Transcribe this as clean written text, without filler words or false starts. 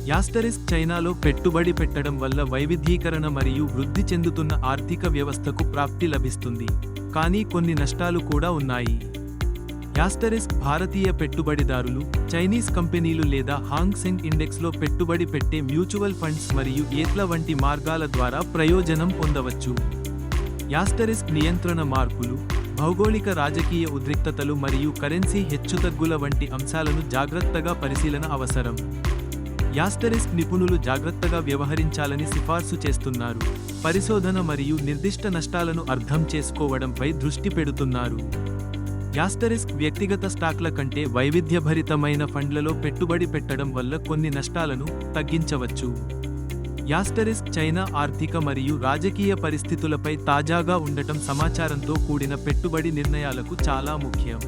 Asterisk చైనాలో పెట్టుబడి పెట్టడం వల్ల వైవిధ్యీకరణ మరియు వృద్ధి చెందుతున్న ఆర్థిక వ్యవస్థకు ప్రాప్తి లభిస్తుంది, కానీ కొన్ని నష్టాలు కూడా ఉన్నాయి. యాస్టరిస్క్ భారతీయ పెట్టుబడిదారులు, చైనీస్ కంపెనీలు లేదా హాంగ్ సెంగ్ ఇండెక్స్లో పెట్టుబడి పెట్టే మ్యూచువల్ ఫండ్స్ మరియు ఏట్ల వంటి మార్గాల ద్వారా ప్రయోజనం పొందవచ్చు. యాస్టరిస్క్ నియంత్రణ మార్పులు, భౌగోళిక రాజకీయ ఉద్రిక్తతలు మరియు కరెన్సీ హెచ్చుతగ్గుల వంటి అంశాలను జాగ్రత్తగా పరిశీలన అవసరం. యాస్టరిస్క్ నిపుణులు జాగ్రత్తగా వ్యవహరించాలని సిఫార్సు చేస్తున్నారు, పరిశోధన మరియు నిర్దిష్ట నష్టాలను అర్థం చేసుకోవడంపై దృష్టి పెడుతున్నారు. యాస్టరిస్క్ వ్యక్తిగత స్టాక్ల కంటే వైవిధ్యభరితమైన ఫండ్లలో పెట్టుబడి పెట్టడం వల్ల కొన్ని నష్టాలను తగ్గించవచ్చు. యాస్టరిస్క్ చైనా ఆర్థిక మరియు రాజకీయ పరిస్థితులపై తాజాగా ఉండటం సమాచారంతో కూడిన పెట్టుబడి నిర్ణయాలకు చాలా ముఖ్యం.